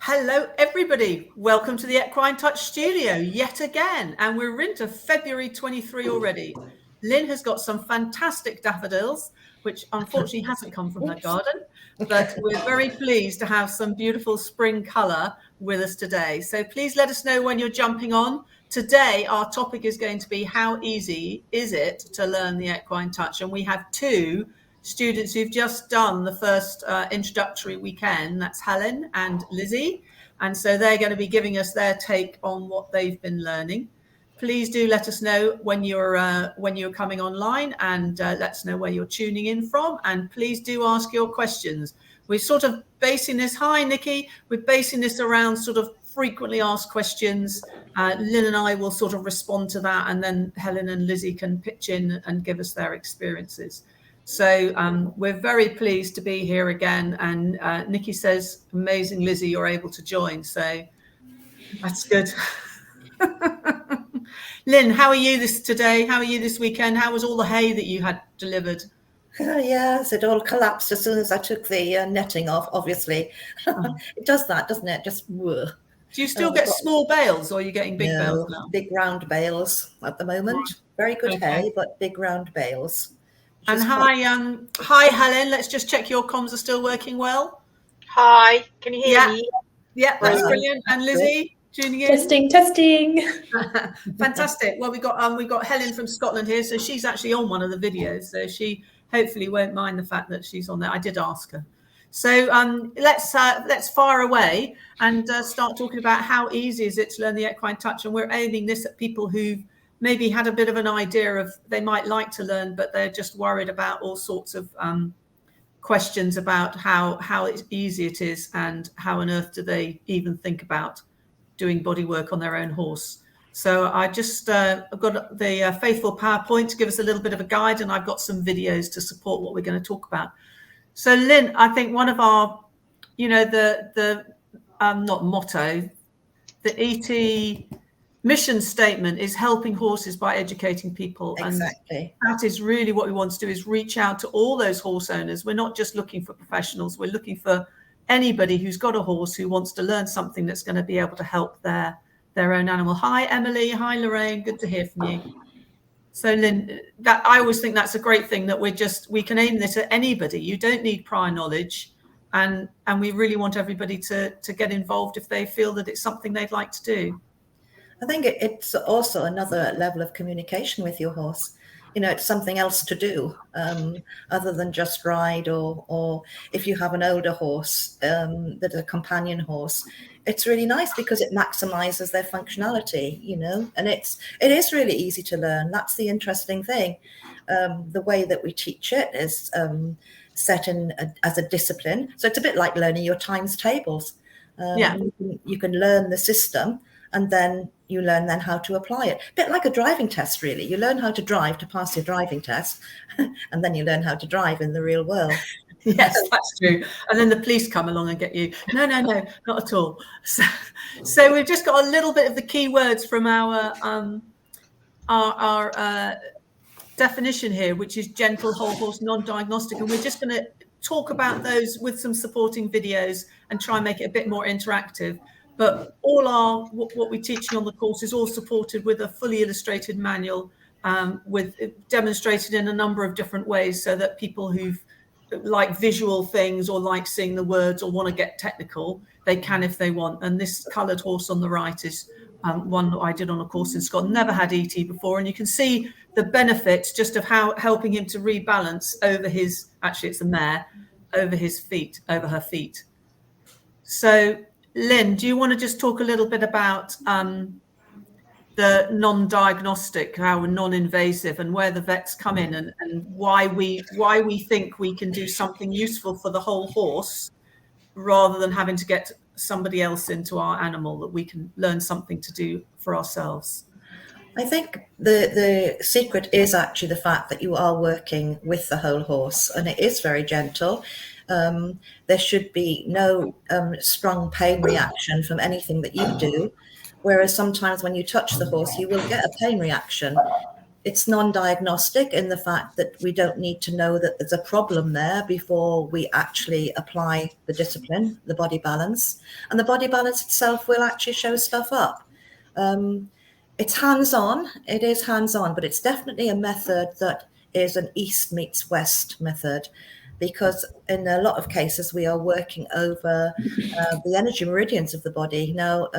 Hello, everybody. Welcome to the Equine Touch studio yet again. And we're into February 23 already. Lynn has got some fantastic daffodils, which unfortunately hasn't come from her garden, but we're very pleased to have some beautiful spring colour with us today. So please let us know when you're jumping on. Today, our topic is going to be how easy is it to learn the Equine Touch? And we have two students who've just done the first introductory weekend. That's Helen and Lizzie. And so they're going to be giving us their take on what they've been learning. Please do let us know when you're coming online, and let us know where you're tuning in from. And please do ask your questions. We're sort of basing this, hi Nikki, we're basing this around sort of frequently asked questions. Lynn and I will sort of respond to that, and then Helen and Lizzie can pitch in and give us their experiences. So we're very pleased to be here again. And Nikki says, amazing, Lizzie, you're able to join. So that's good. Lynn, how are you today? How are you this weekend? How was all the hay that you had delivered? Yes, it all collapsed as soon as I took the netting off, obviously. It does that, doesn't it? Just whoa. Do you still get small bales, or are you getting big bales now? Big round bales at the moment. Very good hay, but big round bales. And hi Helen. Let's just check your comms are still working well. Hi, can you hear me? Yeah, that's brilliant. And Lizzie, tuning in. Testing. Fantastic. Well, we got Helen from Scotland here, so she's actually on one of the videos, so she hopefully won't mind the fact that she's on there. I did ask her. So let's fire away and start talking about how easy is it to learn the Equine Touch, and we're aiming this at people who've maybe had a bit of an idea of they might like to learn, but they're just worried about all sorts of questions about how easy it is and how on earth do they even think about doing body work on their own horse. So I just I've got the faithful PowerPoint to give us a little bit of a guide, and I've got some videos to support what we're going to talk about. So Lynn, I think one of our, the not motto, the ET mission statement is helping horses by educating people. Exactly. And that is really what we want to do, is reach out to all those horse owners. We're not just looking for professionals. We're looking for anybody who's got a horse who wants to learn something that's going to be able to help their own animal. Hi, Emily. Hi, Lorraine. Good to hear from you. So Lynn, that I always think that's a great thing, that we can aim this at anybody. You don't need prior knowledge. And we really want everybody to get involved if they feel that it's something they'd like to do. I think it's also another level of communication with your horse. It's something else to do other than just ride, or if you have an older horse that's a companion horse, it's really nice because it maximizes their functionality, and it is really easy to learn. That's the interesting thing. The way that we teach it is set in as a discipline. So it's a bit like learning your times tables. You can learn the system, and then you learn then how to apply it. A bit like a driving test, really. You learn how to drive to pass your driving test, and then you learn how to drive in the real world. Yes, that's true. And then the police come along and get you. No, not at all. So we've just got a little bit of the key words from our definition here, which is gentle, whole horse, non-diagnostic. And we're just going to talk about those with some supporting videos and try and make it a bit more interactive. But all what we're teaching on the course is all supported with a fully illustrated manual, with demonstrated in a number of different ways, so that people who like visual things or like seeing the words or want to get technical, they can if they want. And this coloured horse on the right is one that I did on a course in Scotland. Never had ET before, and you can see the benefits just of how helping him to rebalance over his, actually it's a mare, over her feet. So Lynn, do you want to just talk a little bit about the non-diagnostic, how non-invasive, and where the vets come in, and why we think we can do something useful for the whole horse rather than having to get somebody else into our animal, that we can learn something to do for ourselves? I think the secret is actually the fact that you are working with the whole horse, and it is very gentle. There should be no strong pain reaction from anything that you do, whereas sometimes when you touch the horse, you will get a pain reaction. It's non-diagnostic in the fact that we don't need to know that there's a problem there before we actually apply the discipline, the body balance. And the body balance itself will actually show stuff up. It's hands-on, it is hands-on, but it's definitely a method that is an East meets West method, because in a lot of cases we are working over the energy meridians of the body. Now,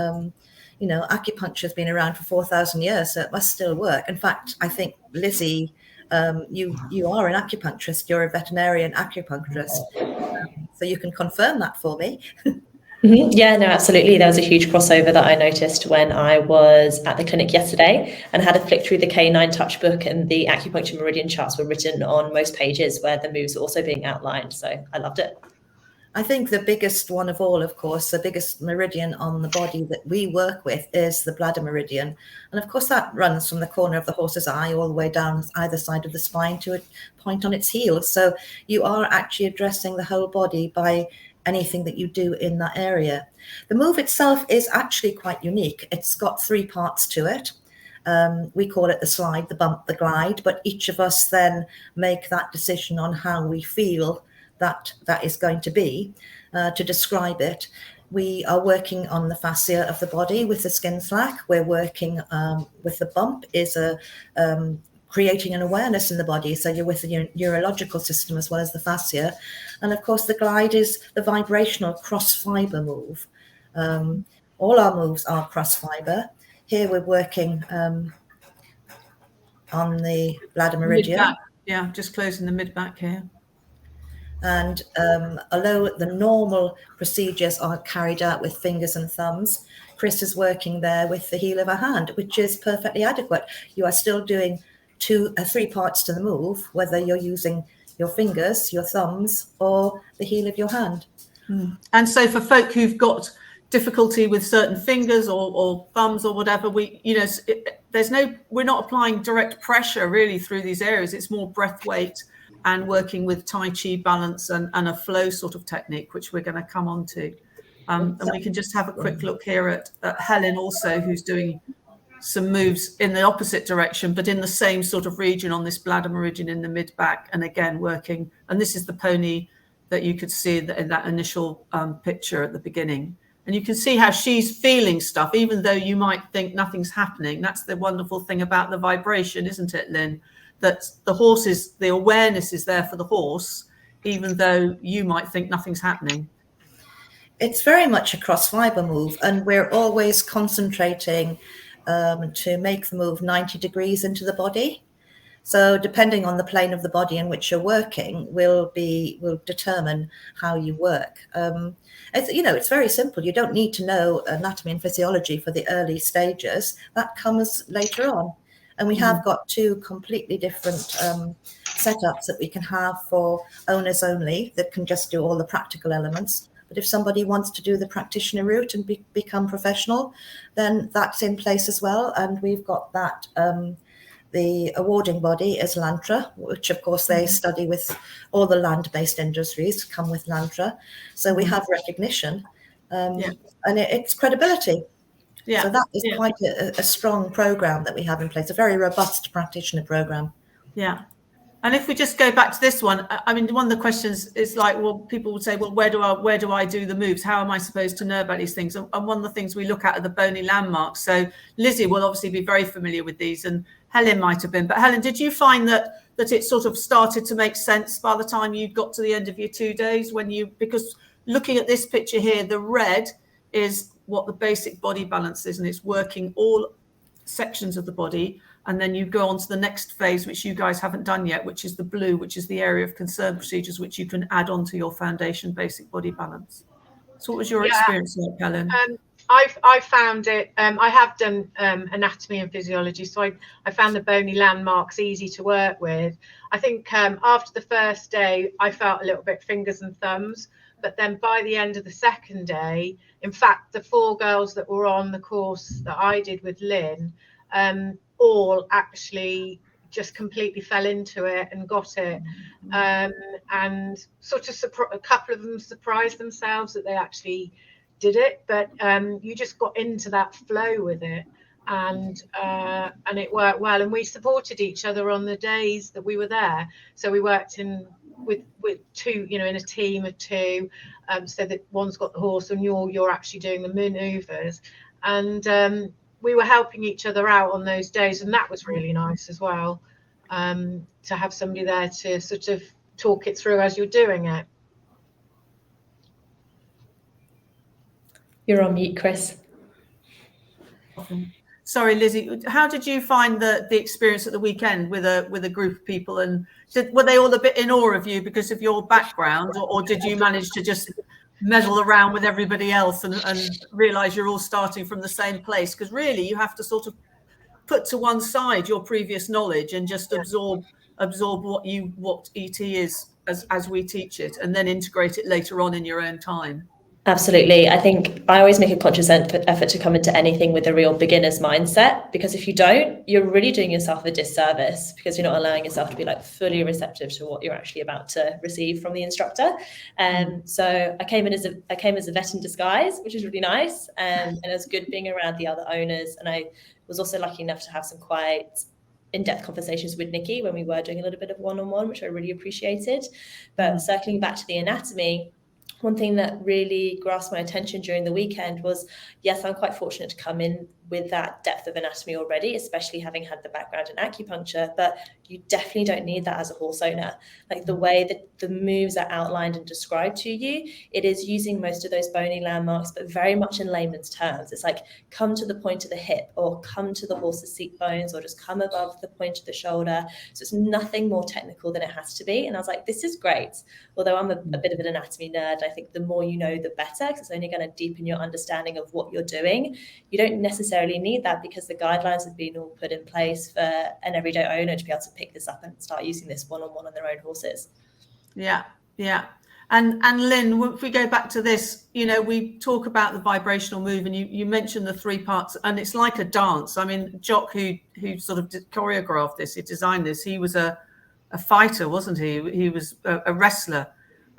acupuncture has been around for 4,000 years, so it must still work. In fact, I think, Lizzie, you are an acupuncturist, you're a veterinarian acupuncturist, so you can confirm that for me. Yeah, no, absolutely. There was a huge crossover that I noticed when I was at the clinic yesterday and had a flick through the Equine Touch book, and the acupuncture meridian charts were written on most pages where the moves were also being outlined. So I loved it. I think the biggest one of all, of course, the biggest meridian on the body that we work with is the bladder meridian. And of course, that runs from the corner of the horse's eye all the way down either side of the spine to a point on its heel. So you are actually addressing the whole body by anything that you do in that area. The move itself is actually quite unique. It's got 3 parts to it. We call it the slide, the bump, the glide, but each of us then make that decision on how we feel that is going to be to describe it. We are working on the fascia of the body with the skin slack. We're working with the bump is creating an awareness in the body. So you're with the neurological system as well as the fascia. And of course, the glide is the vibrational cross fiber move. All our moves are cross fiber. Here we're working on the bladder meridian. Mid-back. Yeah, just closing the mid-back here. And although the normal procedures are carried out with fingers and thumbs, Chris is working there with the heel of her hand, which is perfectly adequate. You are still doing 3 parts to the move, whether you're using your fingers, your thumbs, or the heel of your hand. And so for folk who've got difficulty with certain fingers or thumbs or whatever, we're not applying direct pressure really through these areas. It's more breath weight and working with Tai Chi balance and a flow sort of technique, which we're going to come on to. And we can just have a quick look here at Helen also, who's doing some moves in the opposite direction, but in the same sort of region on this bladder meridian in the mid-back. And again, working, and this is the pony that you could see in that initial picture at the beginning. And you can see how she's feeling stuff, even though you might think nothing's happening. That's the wonderful thing about the vibration, isn't it, Lynn? That the awareness is there for the horse, even though you might think nothing's happening. It's very much a cross fiber move, and we're always concentrating to make the move 90 degrees into the body. So depending on the plane of the body in which you're working will determine how you work. It's very simple. You don't need to know anatomy and physiology for the early stages. That comes later on. And we have got 2 completely different setups that we can have for owners only that can just do all the practical elements. But if somebody wants to do the practitioner route and become professional, then that's in place as well. And we've got that. The awarding body is Lantra, which of course they study with all the land-based industries, come with Lantra. So we have recognition and it's credibility. Yeah. So that is quite a strong program that we have in place, a very robust practitioner program. Yeah. And if we just go back to this one, I mean, one of the questions is like, well, people would say, well, where do I do the moves? How am I supposed to know about these things? And one of the things we look at are the bony landmarks. So Lizzie will obviously be very familiar with these, and Helen might have been. But Helen, did you find that it sort of started to make sense by the time you got to the end of your 2 days because looking at this picture here, the red is what the basic body balance is, and it's working all sections of the body. And then you go on to the next phase, which you guys haven't done yet, which is the blue, which is the area of concern procedures, which you can add on to your foundation basic body balance. So what was your experience like, Helen? I found it, I have done anatomy and physiology, so I found the bony landmarks easy to work with. I think after the first day, I felt a little bit fingers and thumbs, but then by the end of the second day, in fact, the 4 girls that were on the course that I did with Lynn, all actually just completely fell into it and got it, and sort of a couple of them surprised themselves that they actually did it, but you just got into that flow with it. and it worked well. And we supported each other on the days that we were there. So we worked with two, in a team of two, so that one's got the horse and you're actually doing the manoeuvres, and we were helping each other out on those days, and that was really nice as well, to have somebody there to sort of talk it through as you're doing it. You're on mute, Chris. Sorry, Lizzie, how did you find the experience at the weekend with a group of people, and were they all a bit in awe of you because of your background, or did you manage to just meddle around with everybody else and realize you're all starting from the same place? Because really you have to sort of put to one side your previous knowledge and just absorb what ET is as we teach it, and then integrate it later on in your own time. Absolutely. I think I always make a conscious effort to come into anything with a real beginner's mindset, because if you don't, you're really doing yourself a disservice, because you're not allowing yourself to be like fully receptive to what you're actually about to receive from the instructor. So I came as a vet in disguise, which is really nice, and it was good being around the other owners. And I was also lucky enough to have some quite in-depth conversations with Nikki when we were doing a little bit of one-on-one, which I really appreciated. But circling back to the anatomy, one thing that really grasped my attention during the weekend was, yes, I'm quite fortunate to come in with that depth of anatomy already, especially having had the background in acupuncture, but you definitely don't need that as a horse owner. Like the way that the moves are outlined and described to you, it is using most of those bony landmarks, but very much in layman's terms. It's like, come to the point of the hip, or come to the horse's seat bones, or just come above the point of the shoulder. So it's nothing more technical than it has to be. And I was like, this is great. Although I'm a bit of an anatomy nerd, I think the more you know, the better, because it's only going to deepen your understanding of what you're doing. You don't necessarily need that, because the guidelines have been all put in place for an everyday owner to be able to pick this up and start using this one-on-one on their own horses. Yeah. And Lynn, if we go back to this, we talk about the vibrational move, and you mentioned the 3 parts, and it's like a dance. I mean, Jock, who sort of choreographed this, he designed this, he was a fighter, wasn't he? He was a wrestler,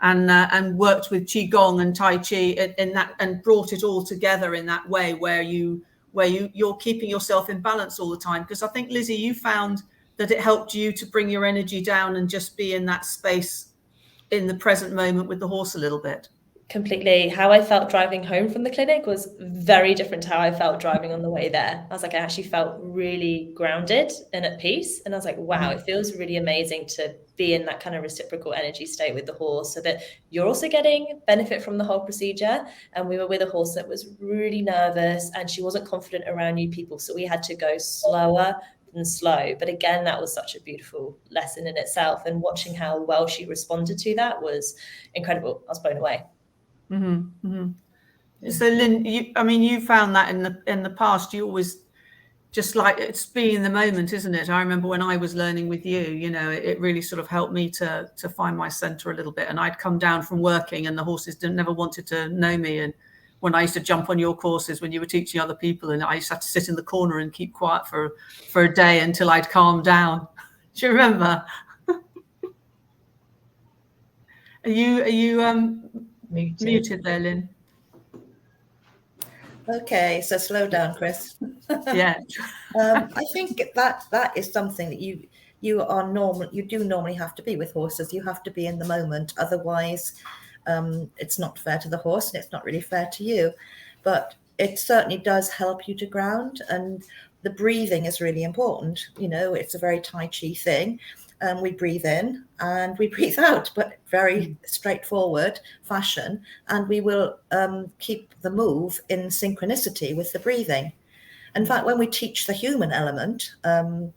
and worked with Qigong and Tai Chi in that, and brought it all together in that way where you're keeping yourself in balance all the time. Because I think, Lizzie, you found that it helped you to bring your energy down and just be in that space in the present moment with the horse a little bit. Completely. How I felt driving home from the clinic was very different to how I felt driving on the way there. I was like, I actually felt really grounded and at peace. And I was like, wow, it feels really amazing to be in that kind of reciprocal energy state with the horse, so that you're also getting benefit from the whole procedure. And we were with a horse that was really nervous, and she wasn't confident around new people. So we had to go slower and slow. But again, that was such a beautiful lesson in itself. And watching how well she responded to that was incredible. I was blown away. So Lynn, you found that in the past, you always just like, it's being in the moment, isn't it? I remember when I was learning with you, it really sort of helped me to find my center a little bit. And I'd come down from working, and the horses never wanted to know me. And when I used to jump on your courses when you were teaching other people, and I used to have to sit in the corner and keep quiet for a day until I'd calm down. Do you remember? Are you muted there, Lynn? Okay, so slow down, Chris. Yeah. I think that is something that you do normally have to be with horses. You have to be in the moment. Otherwise, it's not fair to the horse, and it's not really fair to you. But it certainly does help you to ground, and the breathing is really important. It's a very Tai Chi thing. We breathe in and we breathe out, but very straightforward fashion. And we will keep the move in synchronicity with the breathing. In fact, when we teach the human element of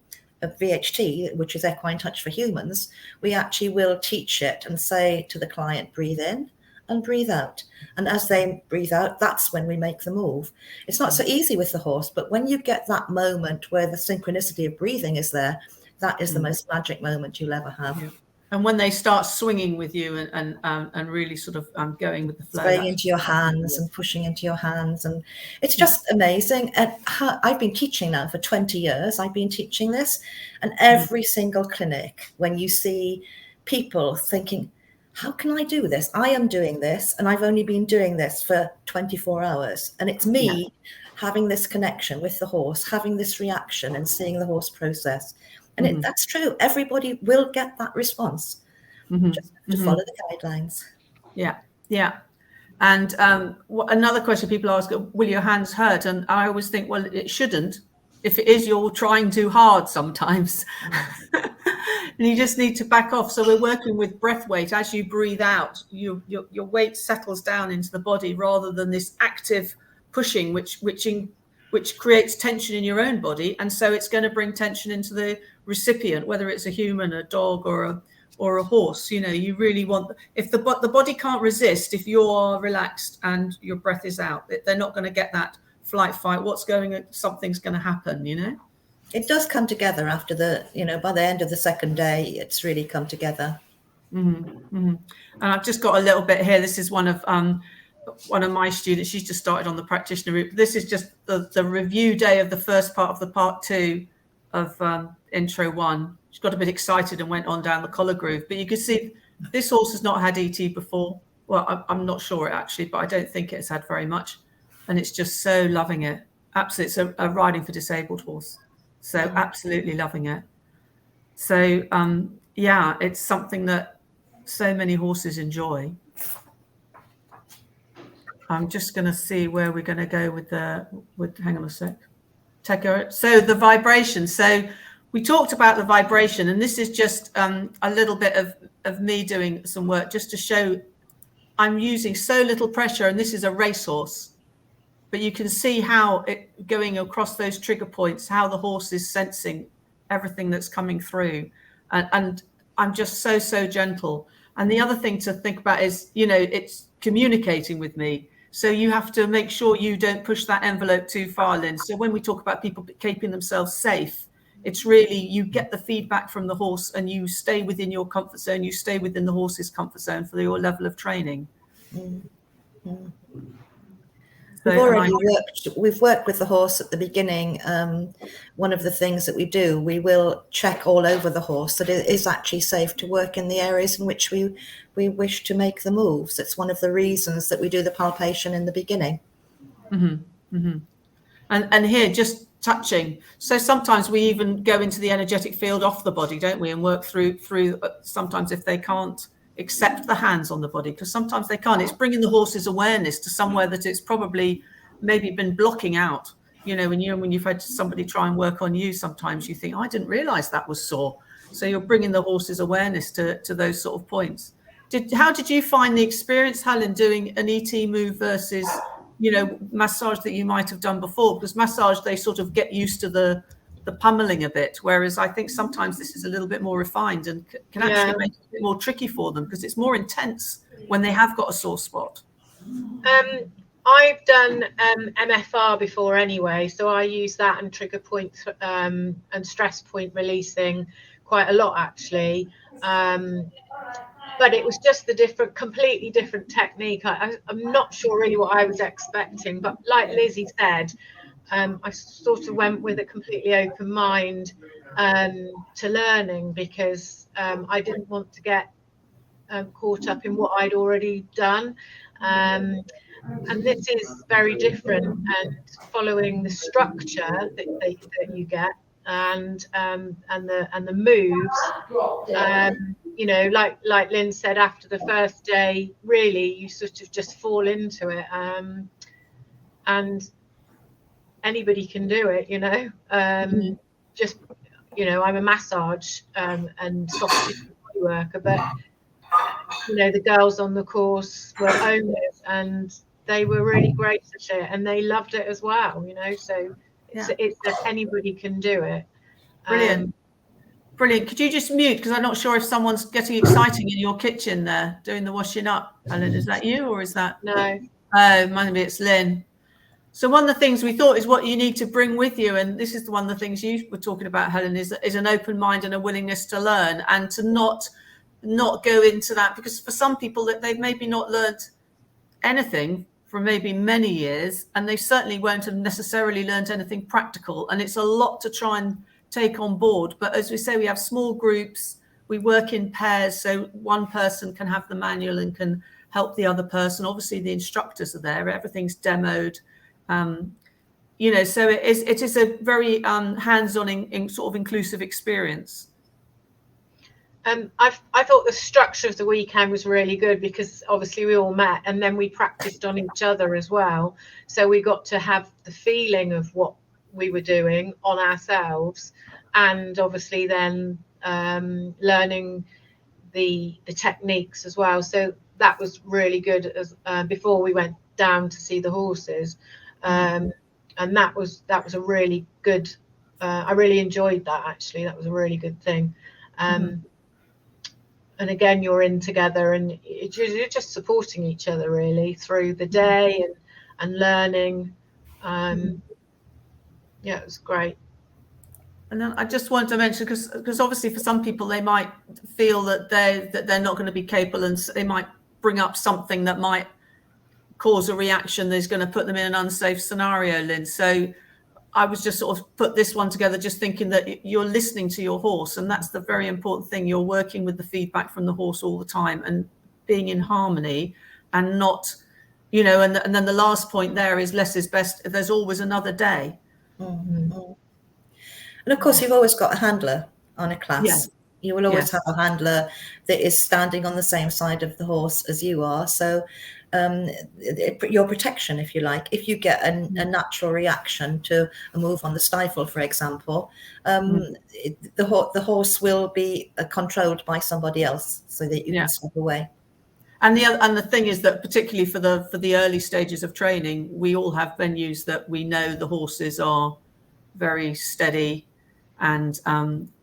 VHT, which is Equine Touch for Humans, we actually will teach it and say to the client, breathe in and breathe out. And as they breathe out, that's when we make the move. It's not so easy with the horse, but when you get that moment where the synchronicity of breathing is there, that is the most magic moment you'll ever have. Yeah. And when they start swinging with you and really sort of going with the flow, swaying into your hands and pushing into your hands, and it's just amazing. And I've been teaching now for 20 years. I've been teaching this, and every single clinic, when you see people thinking, how can I do this? I am doing this, and I've only been doing this for 24 hours, and it's me having this connection with the horse, having this reaction and seeing the horse process. And that's true. Everybody will get that response. Just have to follow the guidelines. Yeah, yeah. And another question people ask, will your hands hurt? And I always think, well, it shouldn't. If it is, you're trying too hard sometimes. And you just need to back off. So we're working with breath weight. As you breathe out, your weight settles down into the body rather than this active pushing, which creates tension in your own body. And so it's going to bring tension into the recipient, whether it's a human, a dog, or a horse. You know, you really want, if the body can't resist, if you're relaxed and your breath is out, they're not going to get that flight, fight, something's going to happen, you know. It does come together after by the end of the second day, it's really come together. And I've just got a little bit here. This is one of my students. She's just started on the practitioner route. This is just the review day of the first part of the part 2 of intro 1. She got a bit excited and went on down the collar groove. But you can see this horse has not had ET before. Well, I'm not sure actually, but I don't think it's had very much. And it's just so loving it. Absolutely, it's a riding for disabled horse. So absolutely loving it. So yeah, it's something that so many horses enjoy. I'm just going to see where we're going to go with hang on a sec. So the vibration. So we talked about the vibration, and this is just a little bit of me doing some work just to show I'm using so little pressure, and this is a racehorse. But you can see how it going across those trigger points, how the horse is sensing everything that's coming through. And I'm just so gentle. And the other thing to think about is, you know, it's communicating with me. So you have to make sure you don't push that envelope too far, Lynn. So when we talk about people keeping themselves safe, it's really you get the feedback from the horse and you stay within your comfort zone. You stay within the horse's comfort zone for your level of training. We've worked with the horse at the beginning. One of the things that we do, we will check all over the horse that it is actually safe to work in the areas in which we wish to make the moves. It's one of the reasons that we do the palpation in the beginning. And here, just touching. So sometimes we even go into the energetic field off the body, don't we? And work through sometimes if they can't accept the hands on the body, because sometimes they can't. It's bringing the horse's awareness to somewhere that it's probably maybe been blocking out. You know, when you've had somebody try and work on you, sometimes you think, I didn't realize that was sore. So you're bringing the horse's awareness to those sort of points. How did you find the experience, Helen, doing an ET move versus, you know, massage that you might have done before? Because massage, they sort of get used to the pummeling a bit, whereas I think sometimes this is a little bit more refined and can actually make it a bit more tricky for them because it's more intense when they have got a sore spot. I've done MFR before anyway, so I use that and trigger points and stress point releasing quite a lot actually. But it was just completely different technique. I'm not sure really what I was expecting, but like Lizzie said, I sort of went with a completely open mind to learning because I didn't want to get caught up in what I'd already done. And this is very different and following the structure that you get and the moves. You know, like Lynn said, after the first day, really you sort of just fall into it. And anybody can do it, you know. Just, you know, I'm a massage and soft tissue body worker, but you know, the girls on the course were owners and they were really great at it and they loved it as well, you know. So it's that anybody can do it. Brilliant. Could you just mute, because I'm not sure if someone's getting exciting in your kitchen there doing the washing up. Helen, is that you or is that? No. Oh, maybe it's Lynn. So one of the things we thought is what you need to bring with you, and this is one of the things you were talking about, Helen, is an open mind and a willingness to learn and to not go into that, because for some people that they've maybe not learned anything for maybe many years, and they certainly won't have necessarily learned anything practical, and it's a lot to try and take on board. But as we say, we have small groups, we work in pairs, so one person can have the manual and can help the other person. Obviously the instructors are there, everything's demoed. so it is a very hands-on in sort of inclusive experience. I thought the structure of the weekend was really good, because obviously we all met and then we practiced on each other as well. So we got to have the feeling of what we were doing on ourselves, and obviously then learning the techniques as well. So that was really good as before we went down to see the horses. And that was a really good, I really enjoyed that, actually. That was a really good thing. And again, you're in together, and you're just supporting each other really through the day and learning. Yeah, it was great. And then I just wanted to mention, because obviously for some people they might feel that they're not going to be capable, and they might bring up something that might cause a reaction that's going to put them in an unsafe scenario, Lynn. So I was just sort of put this one together, just thinking that you're listening to your horse, and that's the very important thing. You're working with the feedback from the horse all the time and being in harmony, and not, and then the last point there is less is best. There's always another day. And of course, you've always got a handler on a class. Yeah. You will always have a handler that is standing on the same side of the horse as you are. So your protection, if you like, if you get a natural reaction to a move on the stifle, for example, the horse will be controlled by somebody else, so that you can step away. And the thing is that, particularly for the early stages of training, we all have venues that we know the horses are very steady, and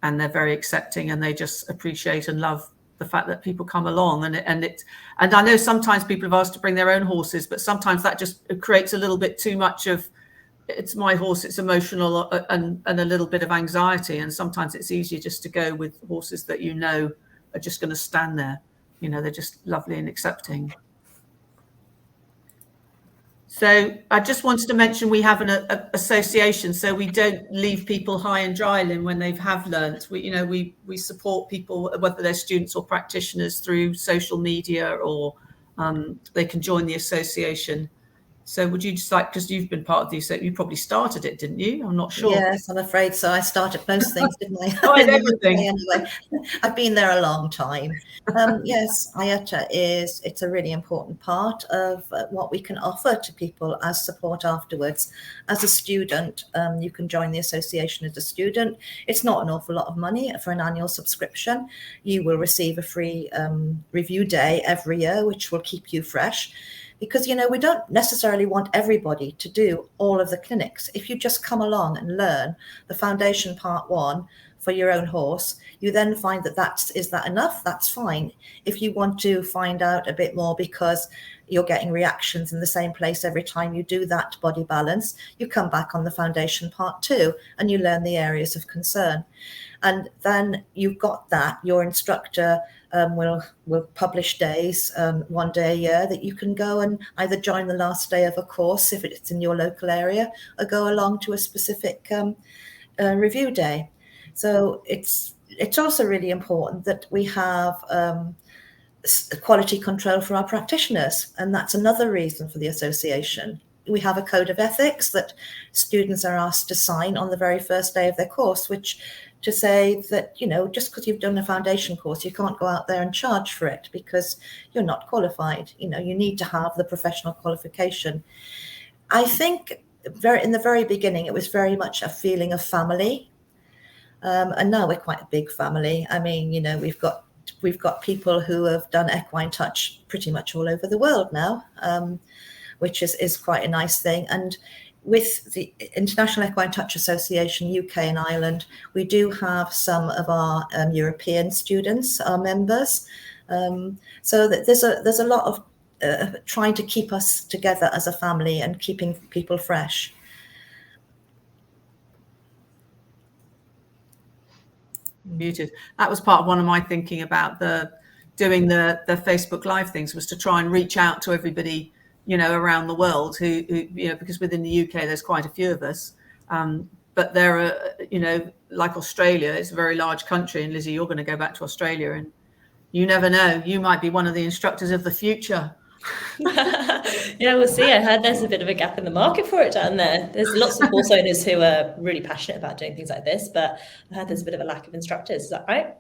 they're very accepting, and they just appreciate and love the fact that people come along. And I know sometimes people have asked to bring their own horses, but sometimes that just creates a little bit too much of, it's my horse, it's emotional, and a little bit of anxiety. And sometimes it's easier just to go with horses that are just going to stand there. They're just lovely and accepting. So I just wanted to mention we have an association, so we don't leave people high and dry, Lynn, when they have learnt. We support people, whether they're students or practitioners, through social media, or they can join the association. So would you just like, because you've been part of the association, you probably started it, didn't you? I'm not sure. Yes, I'm afraid so. I started most things, didn't I? Everything. Anyway, I've been there a long time. Yes, IATA it's a really important part of what we can offer to people as support afterwards. As a student, you can join the association as a student. It's not an awful lot of money for an annual subscription. You will receive a free review day every year, which will keep you fresh. Because, we don't necessarily want everybody to do all of the clinics. If you just come along and learn the foundation part 1 for your own horse, you then find is that enough? That's fine. If you want to find out a bit more because you're getting reactions in the same place every time you do that body balance, you come back on the foundation part 2 and you learn the areas of concern. And then you've got that, your instructor will publish days, 1 day a year, that you can go and either join the last day of a course if it's in your local area, or go along to a specific review day. So it's also really important that we have quality control for our practitioners, and that's another reason for the association. We have a code of ethics that students are asked to sign on the very first day of their course, which to say that, just because you've done a foundation course, you can't go out there and charge for it because you're not qualified. You need to have the professional qualification. I think in the very beginning, it was very much a feeling of family. And now we're quite a big family. I mean, we've got people who have done Equine Touch pretty much all over the world now, which is quite a nice thing. And with the International Equine Touch Association, UK and Ireland, we do have some of our European students, our members. So that there's a lot of trying to keep us together as a family and keeping people fresh. Muted. That was part of one of my thinking about doing the Facebook Live things, was to try and reach out to everybody, around the world who because within the UK there's quite a few of us, but there are, like Australia, it's a very large country, and Lizzie, you're going to go back to Australia, and you never know, you might be one of the instructors of the future. Yeah, we'll see. I heard there's a bit of a gap in the market for it down there. There's lots of horse owners who are really passionate about doing things like this, but I heard there's a bit of a lack of instructors. Is that right?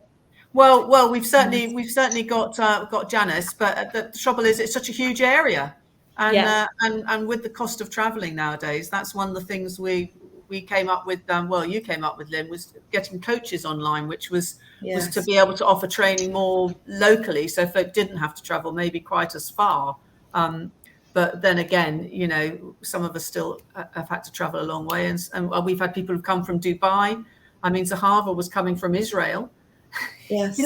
Well, we've certainly got Janice, but the trouble is it's such a huge area, and with the cost of travelling nowadays, that's one of the things we came up with. You came up with, Lynn, was getting coaches online, which was to be able to offer training more locally, so folk didn't have to travel maybe quite as far. But then again, some of us still have had to travel a long way, and we've had people who've come from Dubai. I mean, Zahava was coming from Israel. Yes.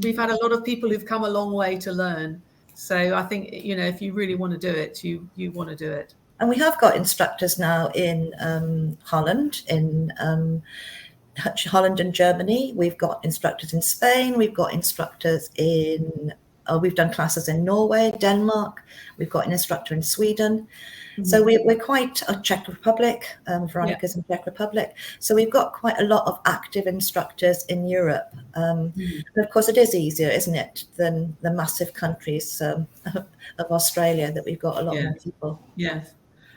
We've had a lot of people who've come a long way to learn. So I think, if you really want to do it, you want to do it. And we have got instructors now in Holland, Holland and Germany. We've got instructors in Spain. We've got instructors we've done classes in Norway, Denmark. We've got an instructor in Sweden. Mm-hmm. So we're quite Czech Republic. Veronica's in Czech Republic. So we've got quite a lot of active instructors in Europe. And of course, it is easier, isn't it, than the massive countries of Australia that we've got a lot more people. Yes.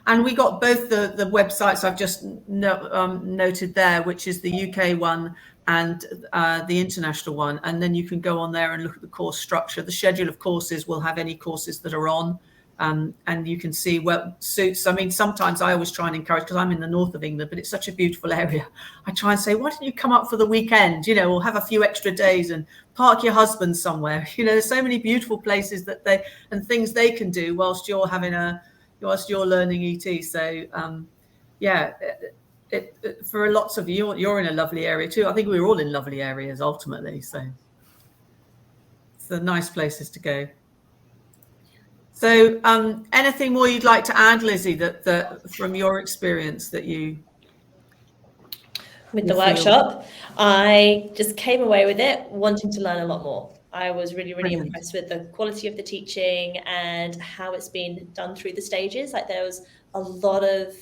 And we got both the websites I've just noted there, which is the UK one and the international one. And then you can go on there and look at the course structure. The schedule of courses will have any courses that are on. And you can see what suits. I mean, sometimes I always try and encourage, because I'm in the north of England, but it's such a beautiful area. I try and say, why don't you come up for the weekend, or have a few extra days and park your husband somewhere. There's so many beautiful places and things they can do whilst you're learning ET. So, for lots of you, you're in a lovely area too. I think we're all in lovely areas ultimately. So it's the nice places to go. So anything more you'd like to add, Lizzie, that from your experience that you... With the workshop, I just came away with it wanting to learn a lot more. I was really, really impressed with the quality of the teaching and how it's been done through the stages. Like, there was a lot of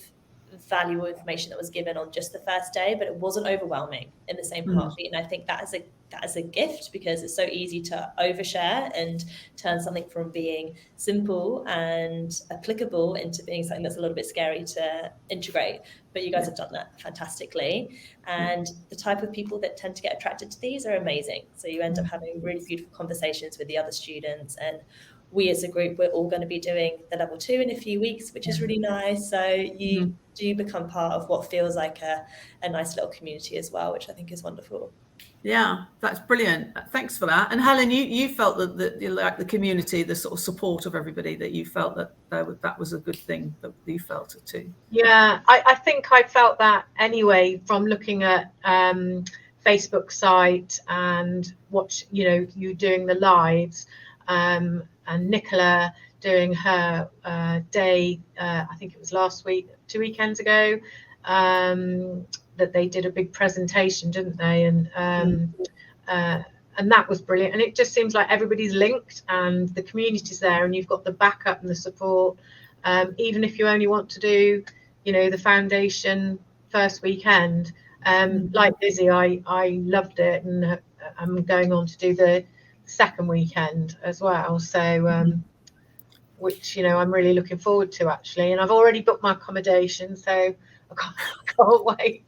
valuable information that was given on just the first day, but it wasn't overwhelming in the same heartbeat. And I think that is a gift, because it's so easy to overshare and turn something from being simple and applicable into being something that's a little bit scary to integrate. But you guys have done that fantastically. And the type of people that tend to get attracted to these are amazing. So you end up having really beautiful conversations with the other students. And we as a group, we're all going to be doing the level 2 in a few weeks, which is really nice. So you do become part of what feels like a nice little community as well, which I think is wonderful. Yeah, that's brilliant. Thanks for that. And Helen, you felt that like the community, the sort of support of everybody, that you felt that was a good thing, that you felt it too. Yeah, I think I felt that anyway from looking at Facebook site and you doing the lives, and Nicola doing her day, I think it was last week, 2 weekends ago, that they did a big presentation, didn't they? And that was brilliant. And it just seems like everybody's linked and the community's there, and you've got the backup and the support. Even if you only want to do, the foundation first weekend, like Lizzie, I loved it, and I'm going on to do the second weekend as well. So, which, I'm really looking forward to, actually. And I've already booked my accommodation, so I can't wait.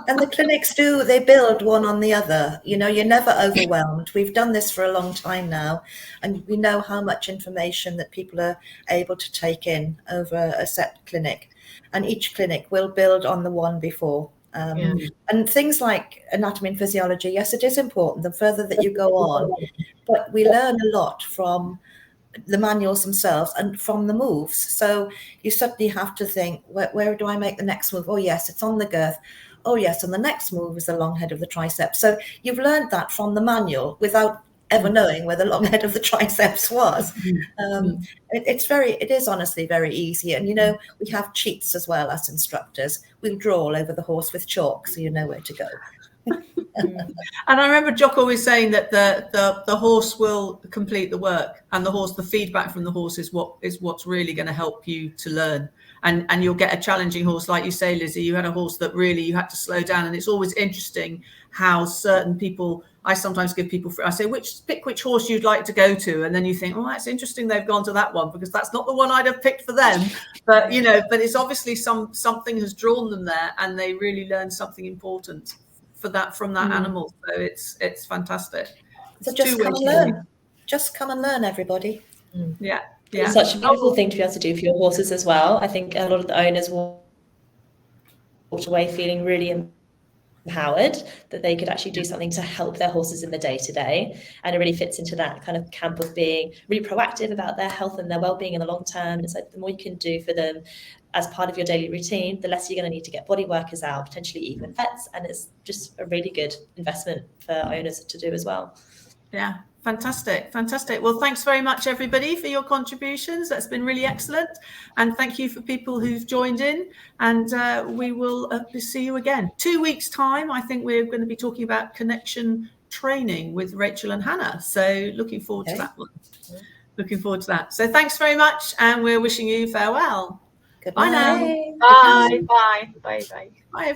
And the clinics they build one on the other. You're never overwhelmed. We've done this for a long time now, and we know how much information that people are able to take in over a set clinic. And each clinic will build on the one before. And things like anatomy and physiology, yes, it is important the further that you go on, but we learn a lot from the manuals themselves and from the moves. So you suddenly have to think, where do I make the next move? Oh yes, it's on the girth. Oh yes, and the next move is the long head of the triceps. So you've learned that from the manual without ever knowing where the long head of the triceps was. It is honestly very easy. And we have cheats as well as instructors. We'll draw all over the horse with chalk, so you know where to go. And I remember Jock always saying that the horse will complete the work, and the feedback from the horse is what's really going to help you to learn. And you'll get a challenging horse, like you say, Lizzie. You had a horse that really you had to slow down, and it's always interesting how certain people I sometimes give people, I say, pick which horse you'd like to go to. And then you think, oh, that's interesting, they've gone to that one, because that's not the one I'd have picked for them. But, you know, but it's obviously something has drawn them there, and they really learn something important from that animal. So it's fantastic. So just come and learn. Just come and learn, everybody. Yeah. It's such a beautiful thing to be able to do for your horses as well. I think a lot of the owners walked away feeling really empowered that they could actually do something to help their horses in the day-to-day, and it really fits into that kind of camp of being really proactive about their health and their well-being in the long term. It's like the more you can do for them as part of your daily routine, the less you're going to need to get body workers out, potentially even vets, and it's just a really good investment for owners to do as well. Yeah, fantastic. Well, thanks very much, everybody, for your contributions. That's been really excellent. And thank you for people who've joined in. And we will see you again. 2 weeks' time, I think we're going to be talking about connection training with Rachel and Hannah. So looking forward to that one. Looking forward to that. So thanks very much. And we're wishing you farewell. Goodbye. Bye now. Bye. Bye. Bye. Bye. Bye.